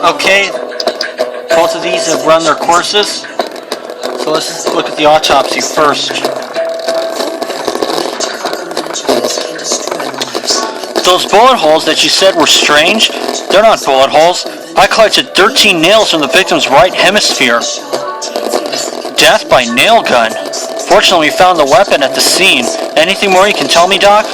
Okay, both of these have run their courses. So let's look at the autopsy first. Those bullet holes that you said were strange, they're not bullet holes. I collected 13 nails from the victim's right hemisphere. Death by nail gun. Fortunately, we found the weapon at the scene. Anything more you can tell me, Doc?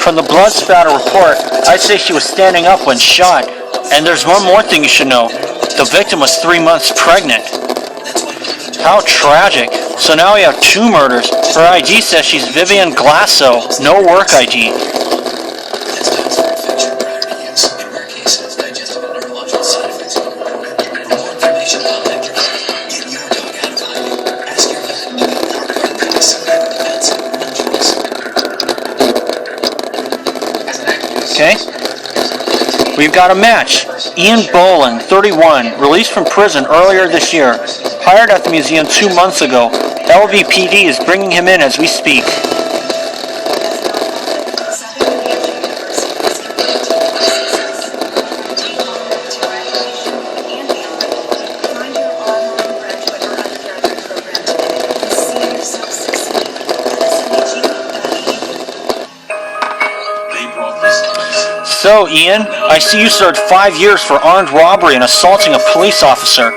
From the blood spatter report, I'd say she was standing up when shot. And there's one more thing you should know. The victim was 3 months pregnant. How tragic. So now we have 2 murders. Her ID says she's Vivian Glasso. No work ID. Okay. We've got a match. Ian Bolan, 31, released from prison earlier this year. Hired at the museum 2 months ago. LVPD is bringing him in as we speak. So, Ian, I see you served 5 years for armed robbery and assaulting a police officer.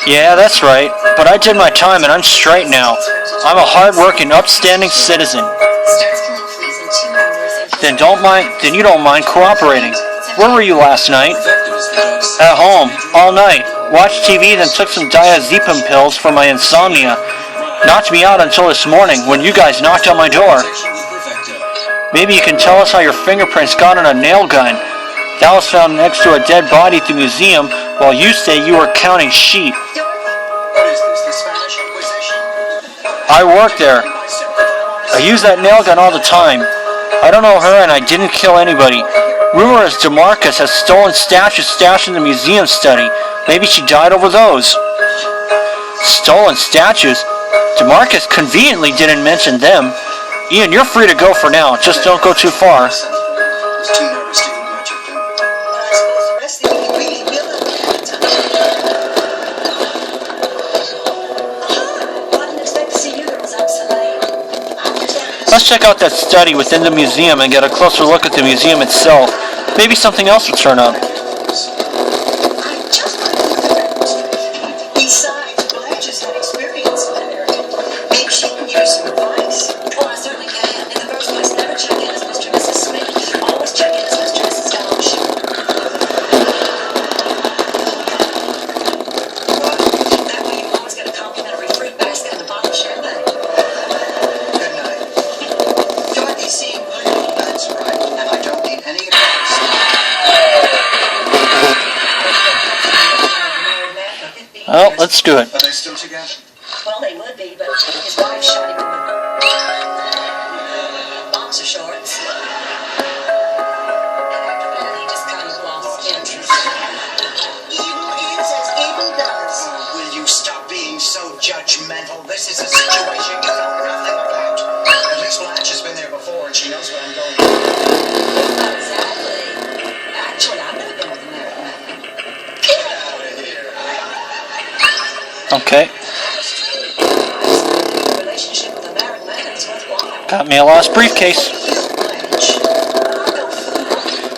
Yeah, that's right, but I did my time and I'm straight now. I'm a hard-working, upstanding citizen. Then you don't mind cooperating. Where were you last night? At home, all night. Watched TV, then took some diazepam pills for my insomnia. Knocked me out until this morning when you guys knocked on my door. Maybe you can tell us how your fingerprints got on a nail gun. That was found next to a dead body at the museum while you say you were counting sheep. I work there. I use that nail gun all the time. I don't know her and I didn't kill anybody. Rumor is Demarcus has stolen statues stashed in the museum study. Maybe she died over those. Stolen statues? Demarcus conveniently didn't mention them. Ian, you're free to go for now. Just don't go too far. Let's check out that study within the museum and get a closer look at the museum itself. Maybe something else will turn up. Well, let's do it. Are they still together? Well, they would be, but his wife shot him in the boxer shorts. And after that, he just kind of lost interest. Evil is as evil does. Will you stop being so judgmental? This is a situation you know nothing about. At least Blanche has been there before and she knows what I'm going through. Not exactly. Actually, I've never been with a married man. Get out of here. Okay. A relationship with a married man is worthwhile. Got me a lost briefcase.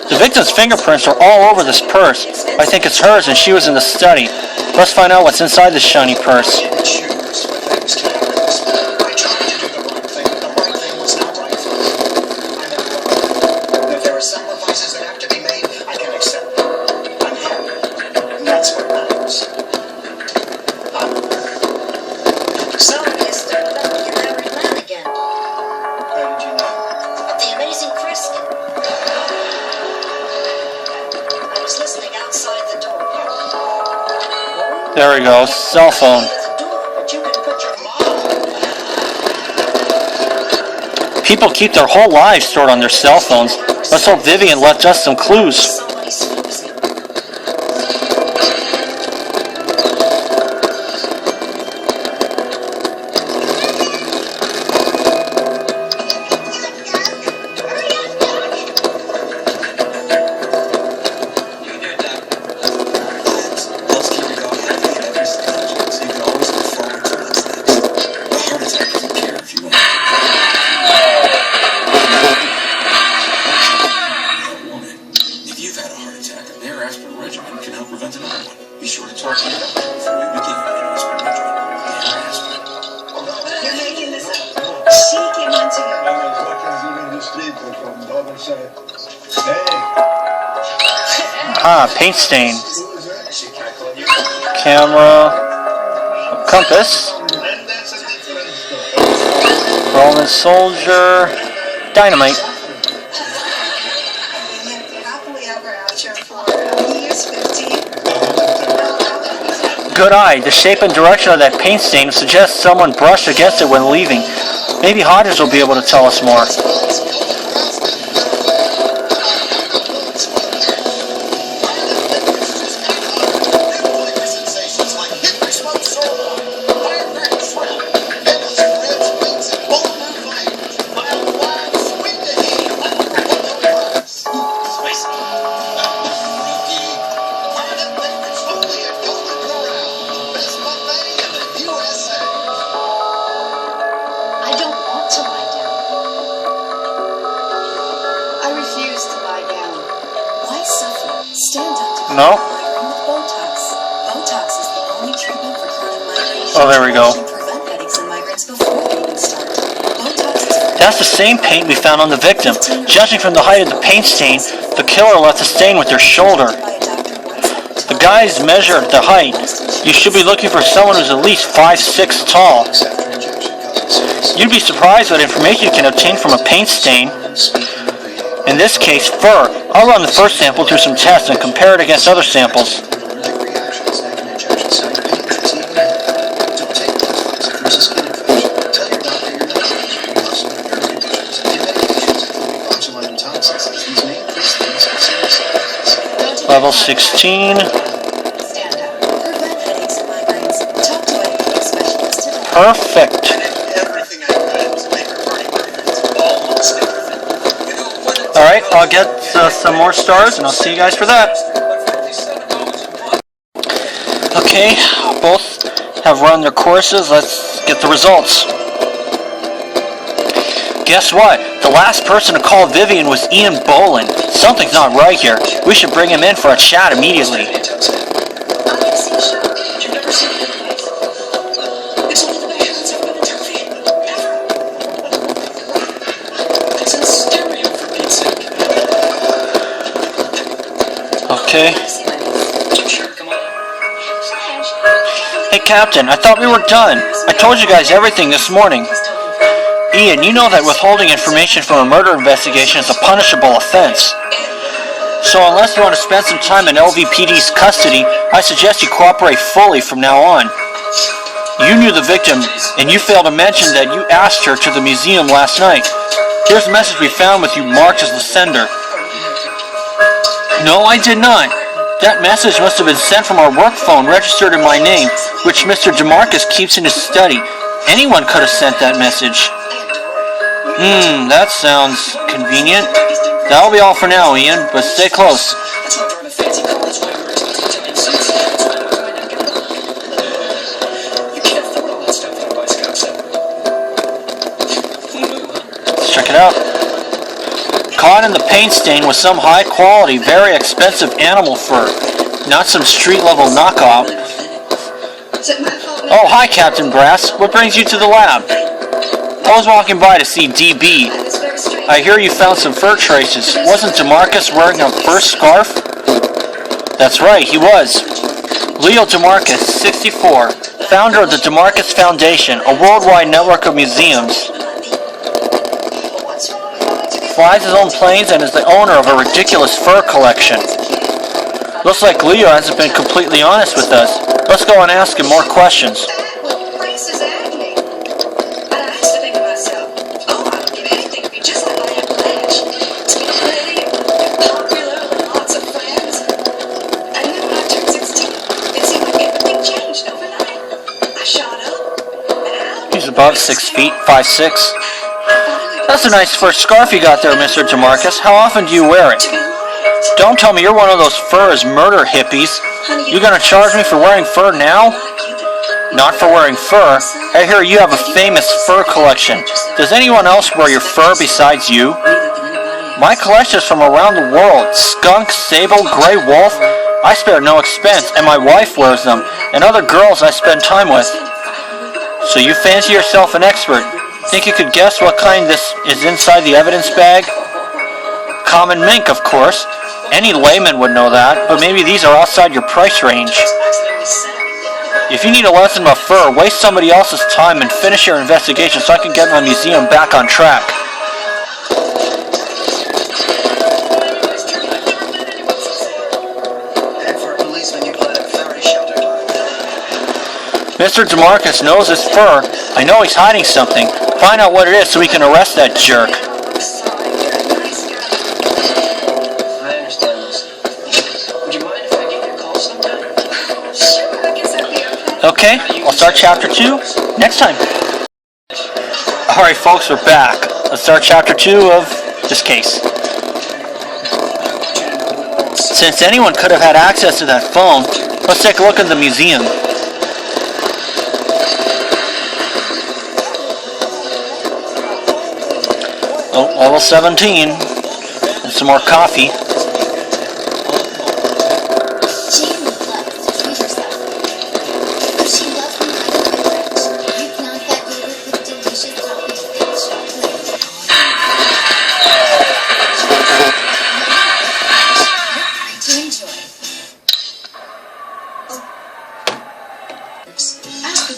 The victim's fingerprints are all over this purse. I think it's hers and she was in the study. Let's find out what's inside this shiny purse. There we go, cell phone. People keep their whole lives stored on their cell phones. Let's hope Vivian left us some clues. Ah, paint stain. Camera. A compass. Roman soldier. Dynamite. Good eye. The shape and direction of that paint stain suggests someone brushed against it when leaving. Maybe Hodges will be able to tell us more. No? Oh, there we go. That's the same paint we found on the victim. Judging from the height of the paint stain, the killer left a stain with their shoulder. The guys measured the height. You should be looking for someone who's at least 5'6" tall. You'd be surprised what information you can obtain from a paint stain. In this case, fur. I'll run the first sample through some tests and compare it against other samples. Level 16. Perfect. Alright, I'll get some more stars and I'll see you guys for that. Okay, both have run their courses. Let's get the results. Guess what? The last person to call Vivian was Ian Bolan. Something's not right here. We should bring him in for a chat immediately. Okay. Hey Captain, I thought we were done. I told you guys everything this morning. Ian, you know that withholding information from a murder investigation is a punishable offense. So unless you want to spend some time in LVPD's custody, I suggest you cooperate fully from now on. You knew the victim, and you failed to mention that you asked her to the museum last night. Here's a message we found with you marked as the sender. No, I did not. That message must have been sent from our work phone registered in my name, which Mr. Demarcus keeps in his study. Anyone could have sent that message. That sounds convenient. That'll be all for now, Ian, but stay close. Let's check it out. Caught in the paint stain was some high-quality, very expensive animal fur, not some street-level knockoff. Oh, hi, Captain Brass. What brings you to the lab? I was walking by to see DB. I hear you found some fur traces. Wasn't Demarcus wearing a fur scarf? That's right, he was. Leo Demarcus, 64, founder of the Demarcus Foundation, a worldwide network of museums. Flies his own planes and is the owner of a ridiculous fur collection. Looks like Leo hasn't been completely honest with us. Let's go and ask him more questions. He's about 6 feet, 5'6". That's a nice fur scarf you got there, Mr. Demarcus. How often do you wear it? Don't tell me you're one of those fur is murder hippies. You gonna charge me for wearing fur now? Not for wearing fur. I hear you have a famous fur collection. Does anyone else wear your fur besides you? My collection is from around the world. Skunk, sable, gray wolf. I spare no expense, and my wife wears them, and other girls I spend time with. So you fancy yourself an expert. Think you could guess what kind this is inside the evidence bag? common mink, of course. Any layman would know that, but maybe these are outside your price range. If you need a lesson about fur, waste somebody else's time and finish your investigation so I can get my museum back on track. Mr. Demarcus knows his fur. I know he's hiding something. Find out what it is so we can arrest that jerk. I understand this. Would you mind if I give you a call sometime? Sure, I guess that'd be okay. Okay, I'll start chapter 2 next time. Alright folks, we're back. Let's start chapter 2 of this case. Since anyone could have had access to that phone, let's take a look at the museum. Oh, level 17. And some more coffee.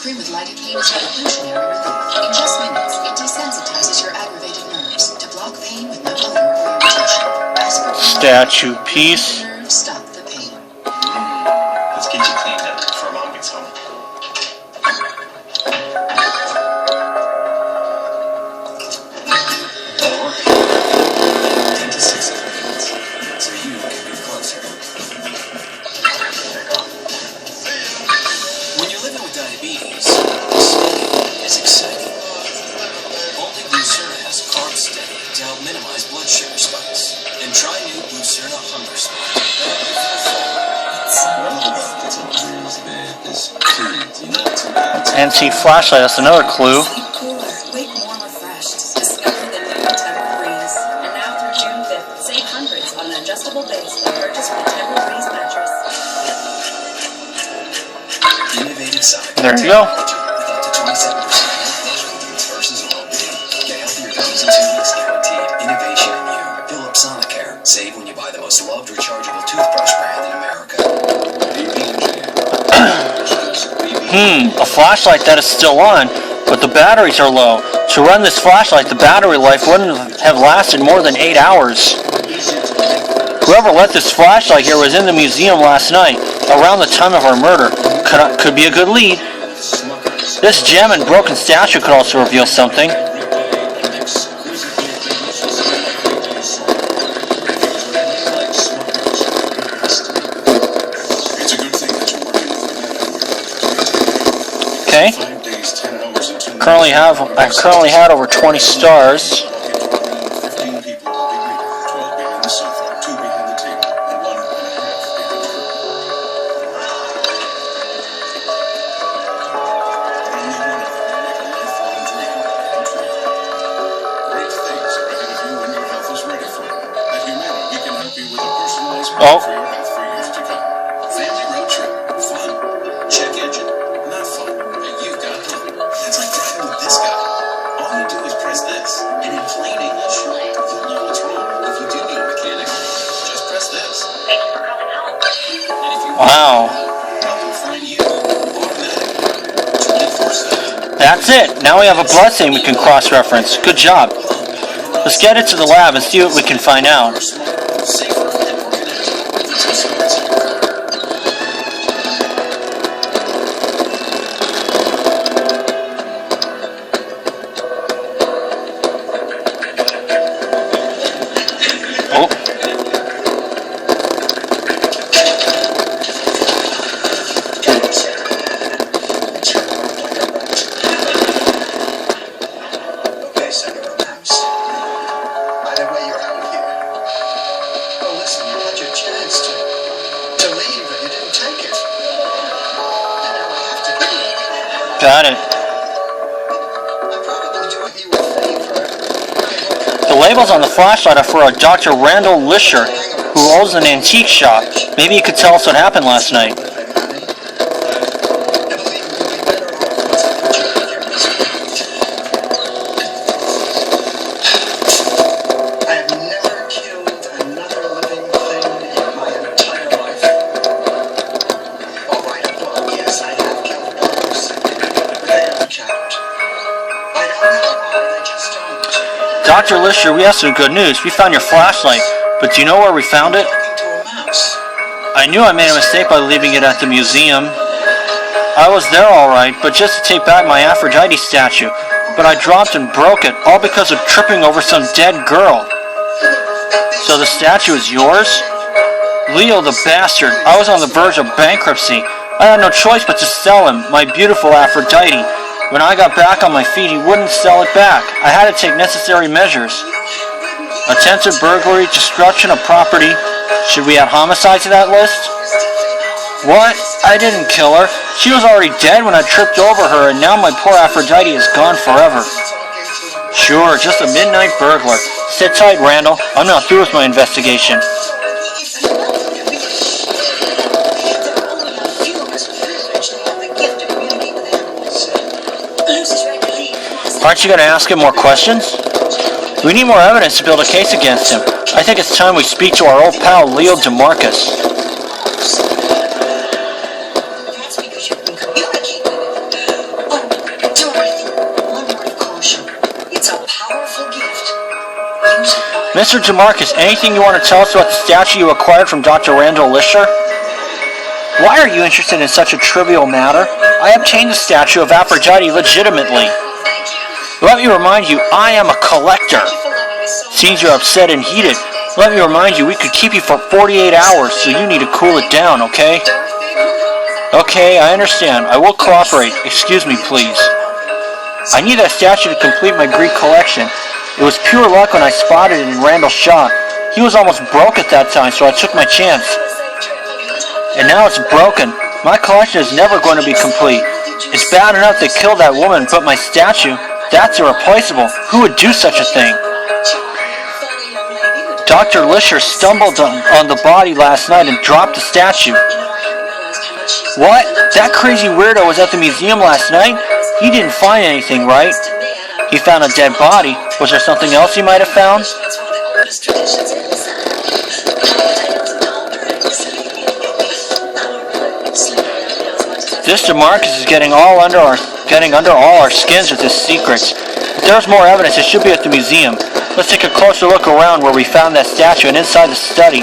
Cream with lidocaine is revolutionary relief. In just minutes, it desensitizes your aggravated nerves to block pain with no odor or irritation. Statue piece. Nerves stop the pain. Let's get you cleaned up before Mom gets home. Or 10 to 6 minutes, so you can move closer. When you're living with diabetes, smoking is exciting. Only Lischer has carb steady to help minimize blood sugar spikes. And try new Lischer Hunger Spike. Antique flashlight, that's another clue. Cooler, wake more refreshed. Discover the new Temple Breeze. And now through June 5th, save hundreds on an adjustable base when purchased with a Temple Breeze mattress. Innovative side. There you go. With up to 27% versus well-being. Get healthier gums in 2 weeks guaranteed. Innovation in you. Philips Sonicare. Save when you buy the most loved rechargeable toothbrush brand in America. A flashlight that is still on, but the batteries are low. To run this flashlight, the battery life wouldn't have lasted more than 8 hours. Whoever let this flashlight here was in the museum last night, around the time of our murder. Could be a good lead. This gem and broken statue could also reveal something. Okay. I currently had over 20 stars. Oh. Family road trip. Fun. Check engine. Not fun. And you've got fun. That's like driving with this guy. All you do is press this. And in plain English, you'll know what's wrong. If you do need a mechanic, just press this. Thanks for coming home. And if you Wow. help them find you automatically. 24/7. That's it. Now we have a blessing we can cross-reference. Good job. Let's get it to the lab and see what we can find out. Safer and more connected with two screens in your car. Oh. Okay, Senator Mouse. By the way, you're out of here. Well, listen, you had your chance to leave, and you didn't take it. And now I have to do it. Got it. I'm probably doing you a favor. The labels on the flashlight are for a Dr. Randall Lischer, who owns an antique shop. Maybe he could tell us what happened last night. I have never killed Dr. Lischer, we have some good news. We found your flashlight, but do you know where we found it? Talking to a mouse. I knew I made a mistake by leaving it at the museum. I was there alright, but just to take back my Aphrodite statue. But I dropped and broke it, all because of tripping over some dead girl. So the statue is yours? Leo the bastard, I was on the verge of bankruptcy. I had no choice but to sell him, my beautiful Aphrodite. When I got back on my feet, he wouldn't sell it back. I had to take necessary measures. Attempted burglary, destruction of property. Should we add homicide to that list? What? I didn't kill her. She was already dead when I tripped over her, and now my poor Aphrodite is gone forever. Sure, just a midnight burglar. Sit tight, Randall. I'm not through with my investigation. Aren't you going to ask him more questions? We need more evidence to build a case against him. I think it's time we speak to our old pal, Leo Demarcus. That's because you can communicate with it. Oh, Dorothy, one word of caution. It's a powerful gift. Use it wisely. Mr. Demarcus, anything you want to tell us about the statue you acquired from Dr. Randall Lischer? Why are you interested in such a trivial matter? I obtained the statue of Aphrodite legitimately. Let me remind you, I am a collector. Seems you're upset and heated. Let me remind you, we could keep you for 48 hours, so you need to cool it down, okay? Okay, I understand. I will cooperate. Excuse me, please. I need that statue to complete my Greek collection. It was pure luck when I spotted it in Randall's shop. He was almost broke at that time, so I took my chance. And now it's broken. My collection is never going to be complete. It's bad enough they killed that woman, but my statue, that's irreplaceable. Who would do such a thing? Dr. Lischer stumbled on the body last night and dropped the statue. What? That crazy weirdo was at the museum last night? He didn't find anything, right? He found a dead body. Was there something else he might have found? This Demarcus is getting under all our skins with his secrets. If there's more evidence, it should be at the museum. Let's take a closer look around where we found that statue and inside the study.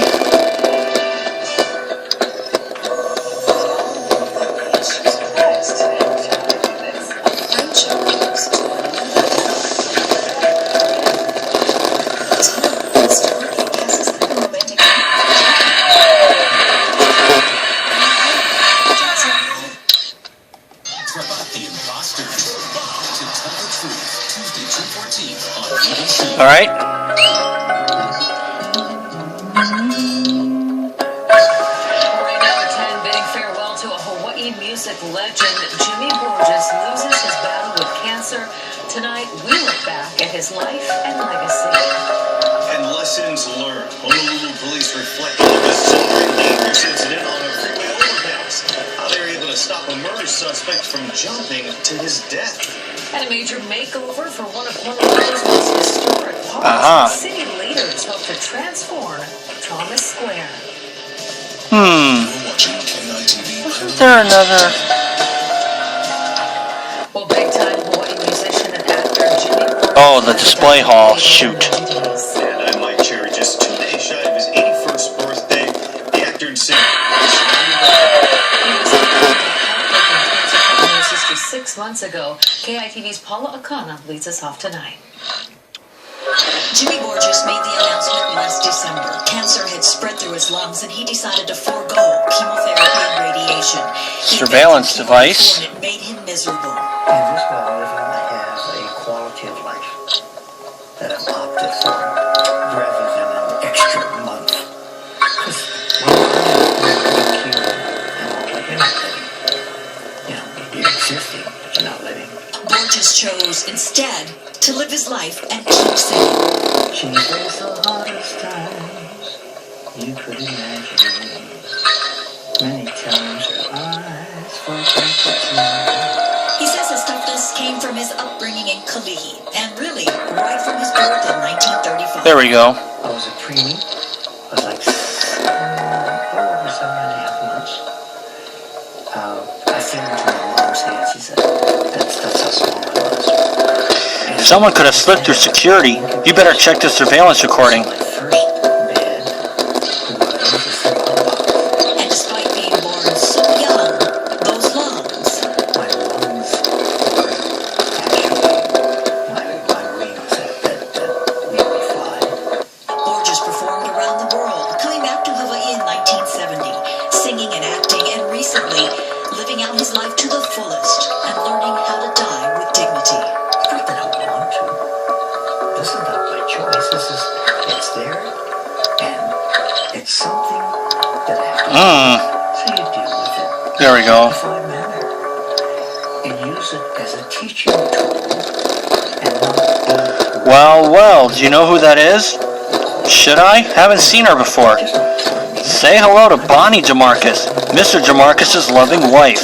All right. Right now at 10, bidding farewell to a Hawaii music legend, Jimmy Borges loses his battle with cancer. Tonight, we look back at his life and legacy. And lessons learned. Honolulu police reflect on this sobering, dangerous incident on a freeway overpass. How they were able to stop a murder suspect from jumping to his death. And a major makeover for one of Honolulu's most historic parks. City leaders hope to transform Thomas Square. Isn't there another? Well, big-time Hawaii musician and actor Jimmy Borges. Oh, the display hall. Shoot. And I might cherry just 2 days shy of his 81st birthday. The actor and singer. He was cancer 6 months ago. KITV's Paula Akana leads us off tonight. Jimmy Borges made the announcement last December. Cancer had spread through his lungs and he decided to forego chemotherapy and radiation. Surveillance device. And it made him miserable. In this world, living, I have a quality of life that I've opted for rather than an extra month. Because when you're cute and all like anything, you know, you're existing, but you're not living. Borges chose instead to live his life and keep singing. She faced the hardest times you could imagine. Many times her eyes felt like a tear. He says his toughness came from his upbringing in Kalihi, and really, right from his birth in 1935. There we go. I was a preemie. I was like over 7.5 months. I fell into my mom's head. She said, that's how small I was. And Someone could have slipped through security. You better check the surveillance recording. My first bed was a cigar box. And despite being born so young, those lungs. My lungs were actually my wings that made me fly. Borges performed around the world, coming back to Hawaii in 1970, singing and acting, and recently living out his life to the fullest and learning how to die with dignity. Not that I want to. This is not my choice. It's there, and it's something that I have to do. So you deal with it. There we go. In a fine manner. And use it as a teaching tool, and not Well, do you know who that is? Should I? Haven't seen her before. Say hello to Bonnie Demarcus, Mr. Demarcus's loving wife.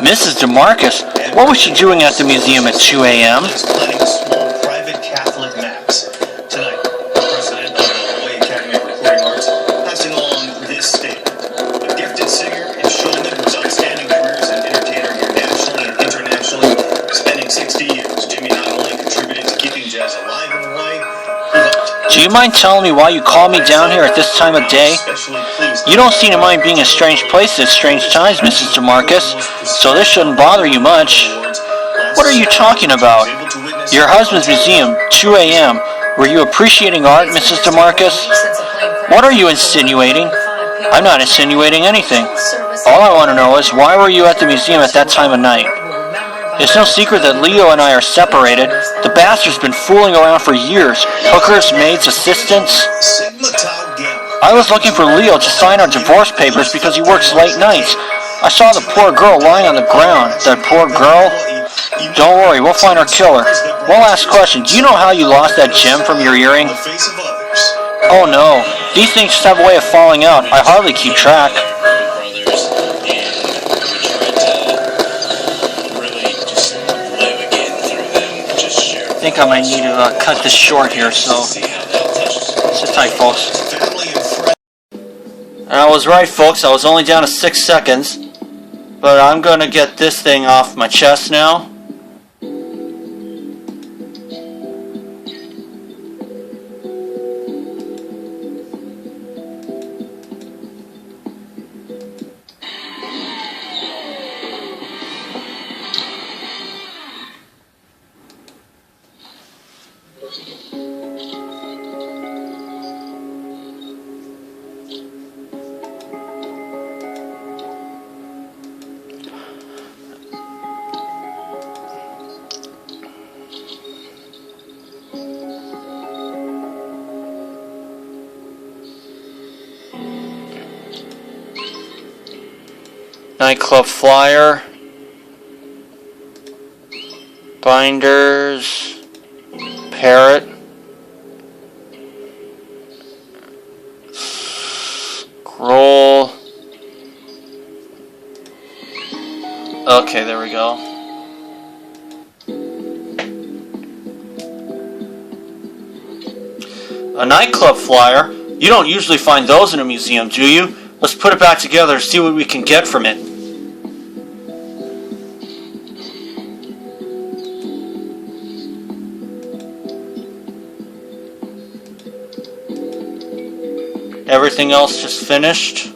Mrs. Demarcus? What was she doing at the museum at 2 a.m.? Is planning a small private Catholic mass. Tonight, the president of the Hawaii Academy of Recording Arts passing along this statement. A gifted singer and showman whose outstanding career as an entertainer here nationally and internationally, spending 60 years, Jimmy not only contributed to keeping jazz alive in Hawaii, he helped. Do you mind telling me why you call me down here at this time of day? Especially pleased You don't seem to mind being in strange places at strange times, Mrs. Demarcus, so this shouldn't bother you much. What are you talking about? Your husband's museum, 2 a.m. Were you appreciating art, Mrs. Demarcus? What are you insinuating? I'm not insinuating anything. All I want to know is why were you at the museum at that time of night? It's no secret that Leo and I are separated. The bastard's been fooling around for years. Hookers, maids, assistants. Sigma Tau Gamma. I was looking for Leo to sign our divorce papers because he works late nights. I saw the poor girl lying on the ground. That poor girl? Don't worry, we'll find our killer. One last question. Do you know how you lost that gem from your earring? The face of others. Oh no. These things just have a way of falling out. I hardly keep track. brothers, and we tried to really just live again through them, just share. I think I might need to cut this short here, so See how that touches. sit tight, folks. Family and friends. I was right, folks. I was only down to 6 seconds. But I'm going to get this thing off my chest now. Nightclub flyer, binders, parrot, scroll. Okay, there we go. A nightclub flyer? You don't usually find those in a museum, do you? Let's put it back together and see what we can get from it. Everything else just finished.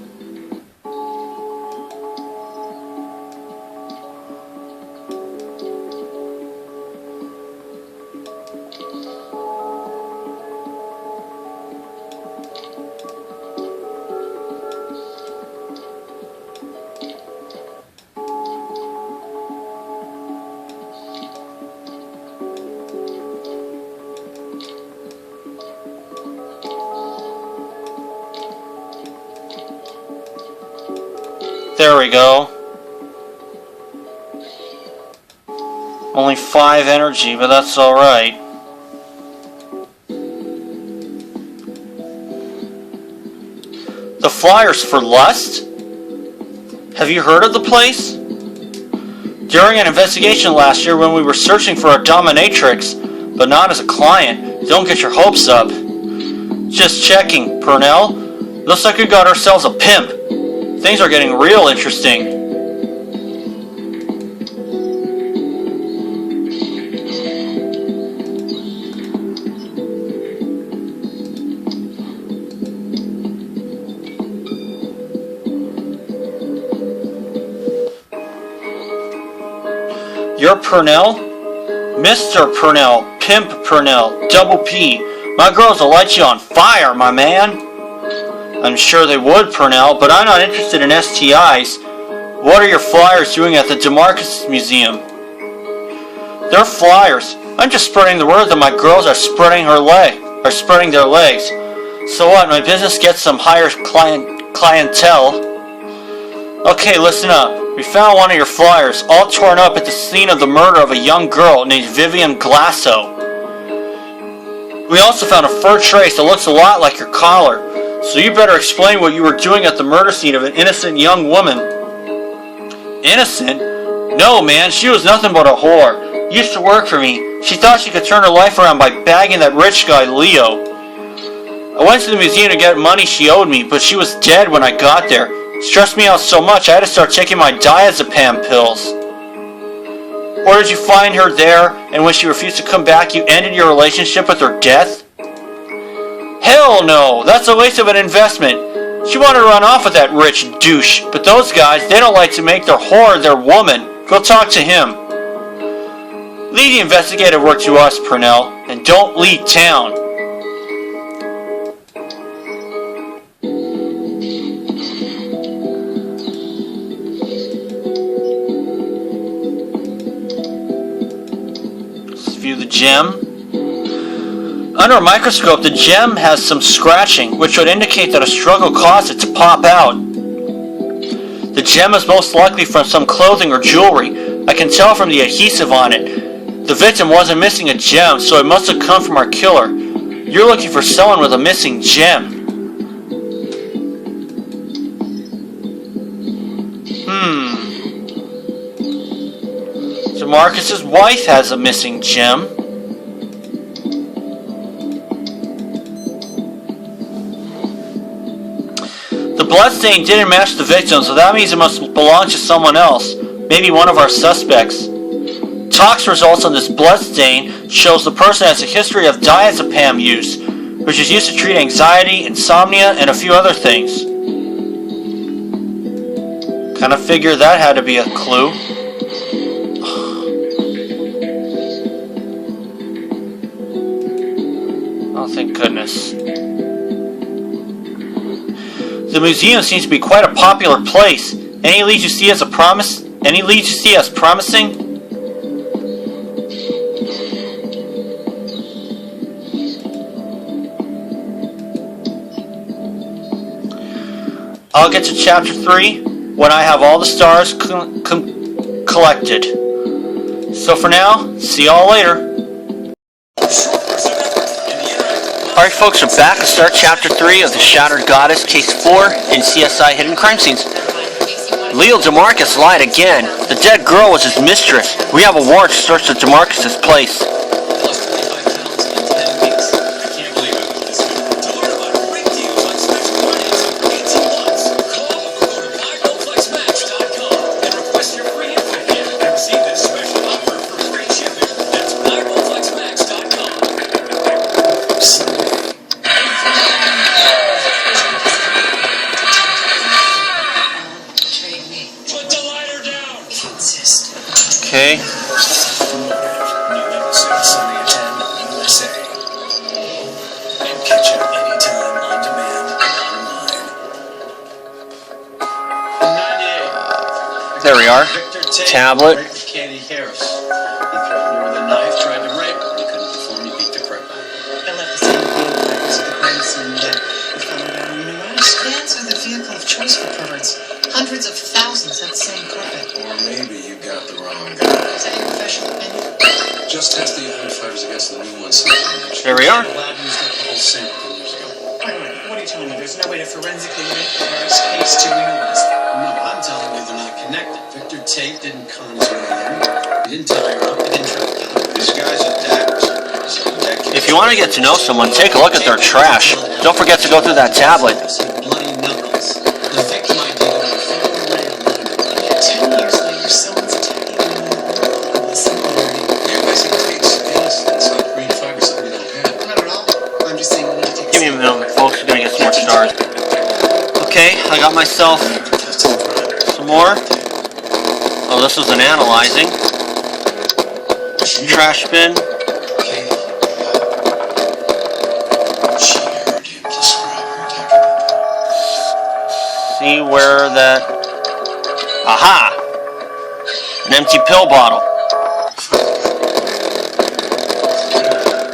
There we go. Only 5 energy, but that's alright. The flyer's for Lust? Have you heard of the place? During an investigation last year when we were searching for a dominatrix, but not as a client, don't get your hopes up. Just checking, Purnell. Looks like we got ourselves a pimp. Things are getting real interesting. Purnell? Mr. Purnell, Pimp Purnell, Double P. My girls will light you on fire, my man. I'm sure they would, Purnell, but I'm not interested in STIs. What are your flyers doing at the Demarcus Museum? They're flyers. I'm just spreading the word that my girls are spreading their legs. So what, my business gets some higher clientele? Okay, listen up. We found one of your flyers, all torn up at the scene of the murder of a young girl named Vivian Glasso. We also found a fur trace that looks a lot like your collar. So you better explain what you were doing at the murder scene of an innocent young woman. Innocent? No, man, she was nothing but a whore. Used to work for me. She thought she could turn her life around by bagging that rich guy, Leo. I went to the museum to get money she owed me, but she was dead when I got there. Stressed me out so much I had to start taking my diazepam pills. Or did you find her there, and when she refused to come back, you ended your relationship with her death? Hell no! That's a waste of an investment. She wanted to run off with that rich douche, but those guys, they don't like to make their whore their woman. Go talk to him. Leave the investigative work to us, Purnell, and don't leave town. Let's view the gem. Under a microscope, the gem has some scratching, which would indicate that a struggle caused it to pop out. The gem is most likely from some clothing or jewelry. I can tell from the adhesive on it. The victim wasn't missing a gem, so it must have come from our killer. You're looking for someone with a missing gem. Demarcus' wife has a missing gem. The bloodstain didn't match the victim, so that means it must belong to someone else, maybe one of our suspects. Tox results on this bloodstain shows the person has a history of diazepam use, which is used to treat anxiety, insomnia, and a few other things. Kind of figured that had to be a clue. Oh, thank goodness. The museum seems to be quite a popular place. Any leads you see as promising? I'll get to chapter 3 when I have all the stars collected. So for now, see y'all later. Alright folks, we're back to start chapter 3 of The Shattered Goddess, case 4 in CSI Hidden Crime Scenes. Leo Demarcus lied again. The dead girl was his mistress. We have a warrant to search the Demarcus' place. Okay. There we are. Tablet. Katie Harris. He threatened her with a knife, tried to rape her. He couldn't perform, he beat the crap out of her. I left the same fighters at the crime scene that we found down in the West. Vans are the vehicle of choice for perverts. Hundreds of thousands have the same carpet. Or maybe you got the wrong guy. Is that your professional opinion? Just test the old fighters against the new ones. There we are. The lab used up the whole sample years ago. Wait, what are you telling me? There's no way to forensically link the first case to Reno West? No, I'm telling you they're not connected. Victor Tate didn't con his way in. He didn't tie her up. He didn't try to kill her. These guys are daggers. So If you want to get to know someone, take a look at their trash. Don't forget to go through that tablet. Bloody knuckles. The victim ID was 10 years later, someone's attacking me. The similarity. you're missing Tate's innocence like green fiber, something you don't have. Not at all. I'm just saying we need to take Give me a minute, folks. We're gonna get some more stars. Okay, I got myself some more. Oh, this is an analyzing. trash bin. She heard him describe her technical. See where that... Aha! An empty pill bottle.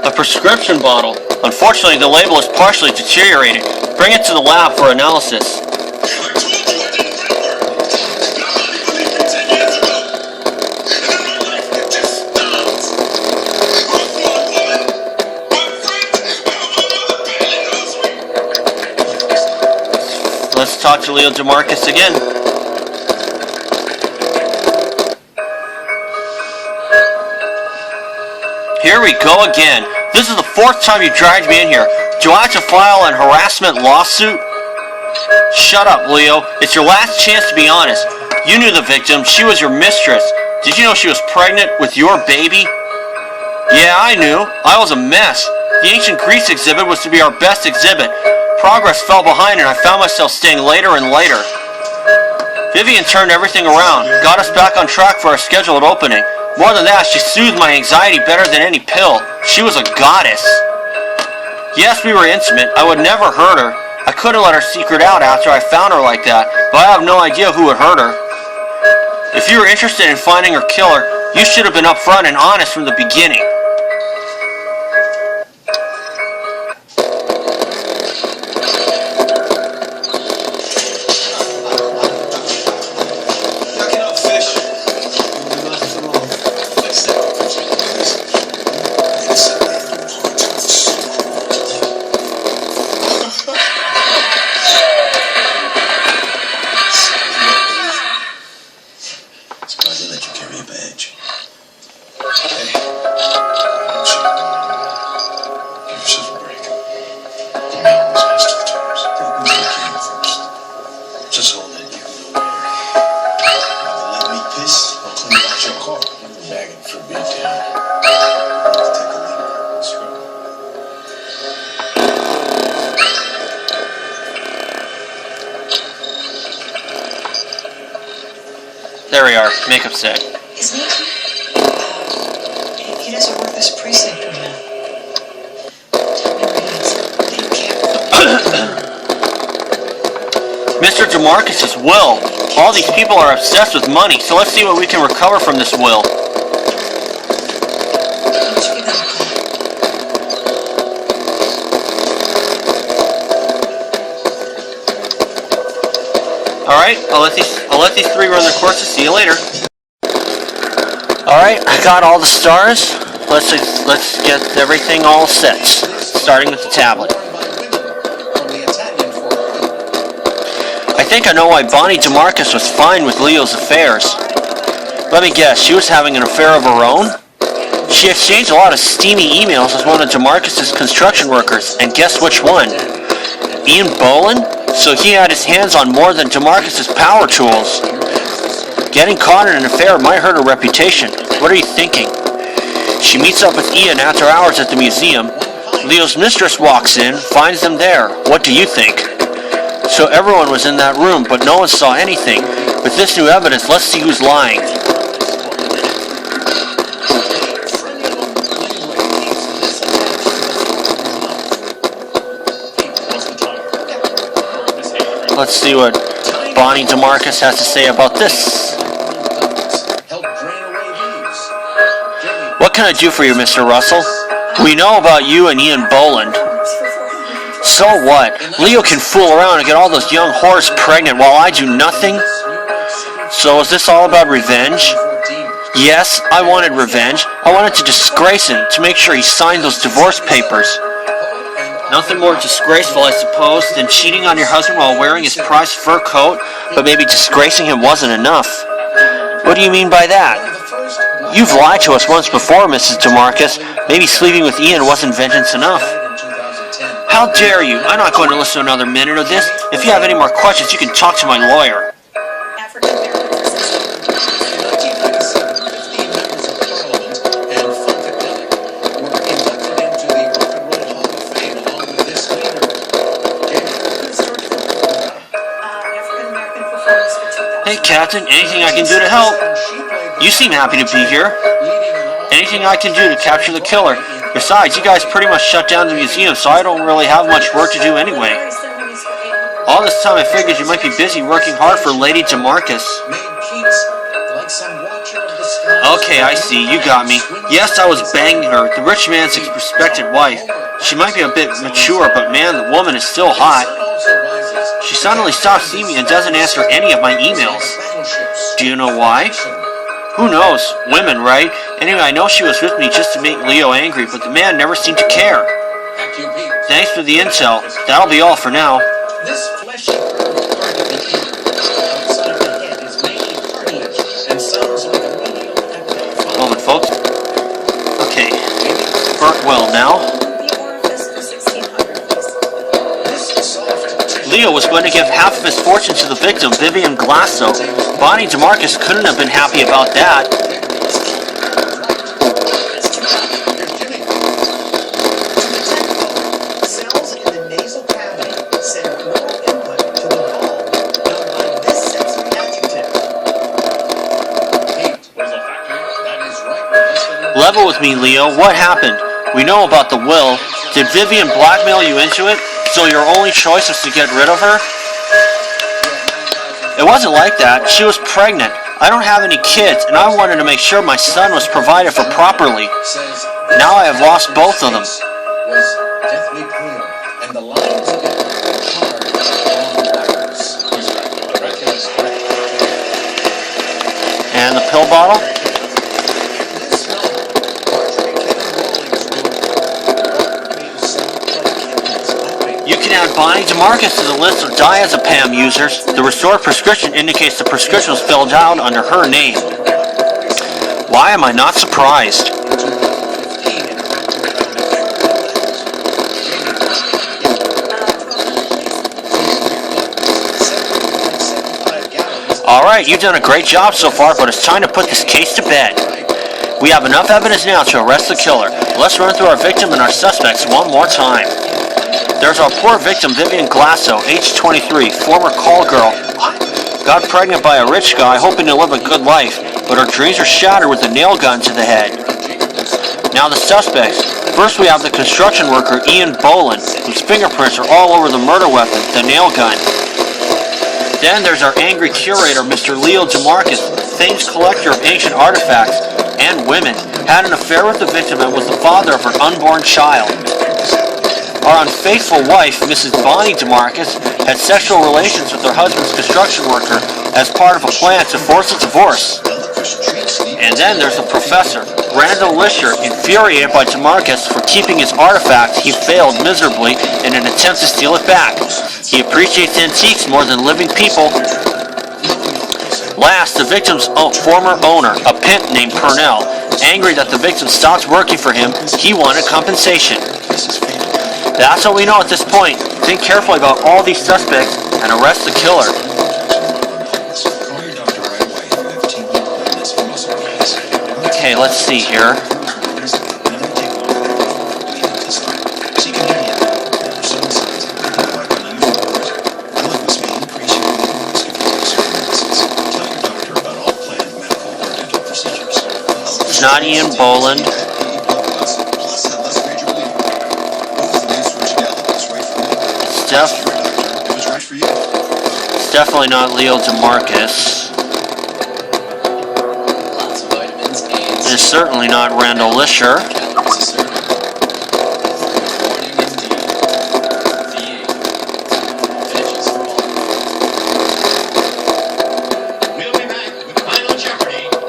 A prescription bottle. Unfortunately, the label is partially deteriorated. Bring it to the lab for analysis. I told you I didn't think her. Nobody believed me 10 years ago. And then my life just stopped. What's my woman? My friend? My mother barely knows me. Let's talk to Leo Demarcus again. Here we go again. This is the 4th time you dragged me in here. Do I have to file an harassment lawsuit? Shut up, Leo. It's your last chance to be honest. You knew the victim. She was your mistress. Did you know she was pregnant with your baby? Yeah, I knew. I was a mess. The ancient Greece exhibit was to be our best exhibit. Progress fell behind and I found myself staying later and later. Vivian turned everything around, got us back on track for our scheduled opening. More than that, she soothed my anxiety better than any pill. She was a goddess. Yes, we were intimate. I would never hurt her. I couldn't let her secret out after I found her like that, but I have no idea who would hurt her. If you were interested in finding her killer, you should have been upfront and honest from the beginning. Knocking out fish. Surprised they let you carry a badge. Hey, give yourself a break. The man was nice to the terms. Who's the king first? Just hold that you know Rather let me piss or clean out your car. where you're begging for beat down. Let's take a leak. Let's go. There we are. Makeup set. Isn't he? He doesn't work this precinct right now. Tell me where he is. They can't. Mr. Demarcus' will. All these people are obsessed with money, so let's see what we can recover from this will. Why don't you give them a call? Alright, I'll let these 3 run their courses. See you later. Alright, I got all the stars. Let's get everything all set. Starting with the tablet. From the Italian for I think I know why Bonnie Demarcus was fine with Leo's affairs. Let me guess, she was having an affair of her own? She exchanged a lot of steamy emails with one of Demarcus' construction workers, and guess which one? Ian Bolan? So he had his hands on more than Demarcus' power tools. Getting caught in an affair might hurt her reputation. What are you thinking? She meets up with Ian after hours at the museum. Leo's mistress walks in, finds them there. What do you think? So everyone was in that room, but no one saw anything. With this new evidence, let's see who's lying. Let's see what Bonnie Demarcus has to say about this. help drain away leaves. What can I do for you, Mr. Russell? We know about you and Ian Bolan. So what? Leo can fool around and get all those young whores pregnant while I do nothing? So is this all about revenge? Yes, I wanted revenge. I wanted to disgrace him, to make sure he signed those divorce papers. Nothing more disgraceful, I suppose, than cheating on your husband while wearing his prized fur coat, but maybe disgracing him wasn't enough. What do you mean by that? You've lied to us once before, Mrs. Demarcus. Maybe sleeping with Ian wasn't vengeance enough. How dare you? I'm not going to listen to another minute of this. If you have any more questions, you can talk to my lawyer. African Americans In 1997, 15 members of Parliament and Funkadelic were inducted into the Rock and Roll Hall of Fame along with this leader. African American performance for 2000. Hey, Captain, anything I can do to help? You seem happy to be here. Any anything I can do to capture the killer. Besides, you guys pretty much shut down the museum, so I don't really have much work to do anyway. All this time I figured you might be busy working hard for Lady Demarcus. Okay, I see. You got me. Yes, I was banging her, the rich man's prospective wife. She might be a bit mature, but man, the woman is still hot. She suddenly stops seeing me and doesn't answer any of my emails. Do you know why? Who knows? Women, right? Anyway, I know she was with me just to make Leo angry, but the man never seemed to care. Thanks for the intel. That'll be all for now. This fleshy outside of the head is mainly cartilage and sounds like a medial epileptic. Moment, folks. Okay. Burnt well now. Leo was going to give half of his fortune to the victim, Vivian Glasso. Bonnie Demarcus couldn't have been happy about that. Cells in the nasal cavity send neural input to the ball, known by this sensory adjective. Level with me, Leo. What happened? We know about the will. Did Vivian blackmail you into it? So your only choice was to get rid of her? It wasn't like that. She was pregnant. I don't have any kids, and I wanted to make sure my son was provided for properly. Now I have lost both of them. Was deathly pale, and the lines of it hard along iris. And the pill bottle? This novel, Marjorie Kennedy Rawlings wrote, made it sound like kittens laughing. You can add Bonnie Demarcus to the list of diazepam users. The restored prescription indicates the prescription was filled out under her name. Why am I not surprised? Alright, you've done a great job so far, but it's time to put this case to bed. We have enough evidence now to arrest the killer. Let's run through our victim and our suspects one more time. There's our poor victim, Vivian Glasso, age 23, former call girl. Got pregnant by a rich guy hoping to live a good life, but her dreams are shattered with a nail gun to the head. Now the suspects. First we have the construction worker, Ian Bolan, whose fingerprints are all over the murder weapon, the nail gun. Then there's our angry curator, Mr. Leo Demarcus, famed collector of ancient artifacts and women, had an affair with the victim and was the father of her unborn child. Our unfaithful wife, Mrs. Bonnie Demarcus, had sexual relations with her husband's construction worker as part of a plan to force a divorce. And then there's the professor, Randall Lischer, infuriated by Demarcus for keeping his artifact. He failed miserably in an attempt to steal it back. He appreciates antiques more than living people. Last, the victim's former owner, a pimp named Purnell. Angry that the victim stopped working for him, he wanted compensation. That's what we know at this point. Think carefully about all these suspects and arrest the killer. Okay, let's see here. It's not Ian Bolan. It's definitely not Leo Demarcus. It's certainly not Randall Lischer.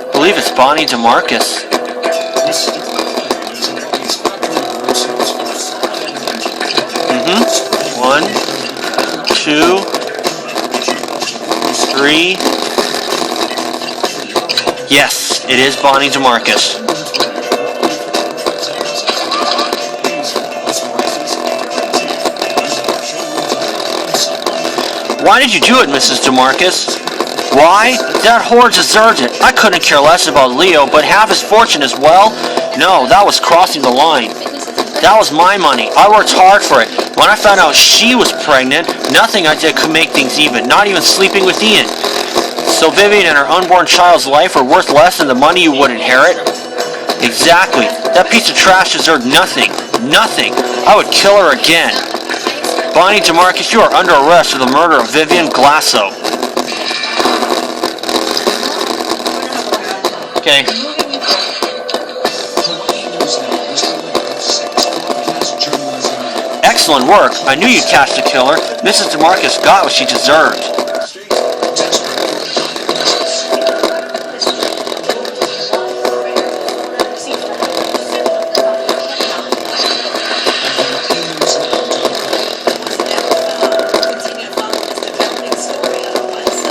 I believe it's Bonnie Demarcus. One, two, three. Yes, it is Bonnie Demarcus. Why did you do it, Mrs. Demarcus? Why? That whore deserved it. I couldn't care less about Leo, but half his fortune as well? No, that was crossing the line. That was my money. I worked hard for it. When I found out she was pregnant, nothing I did could make things even, not even sleeping with Ian. So Vivian and her unborn child's life were worth less than the money you would inherit? Exactly. That piece of trash deserved nothing. Nothing. I would kill her again. Bonnie Demarcus, you are under arrest for the murder of Vivian Glasso. Okay. Excellent work. I knew you'd catch the killer. Mrs. Demarcus got what she deserved.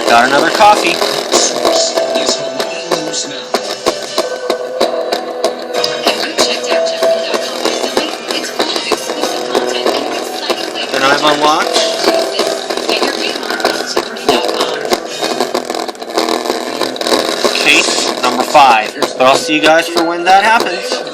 Got another coffee. Then I've unlocked case number 5. But I'll see you guys for when that happens.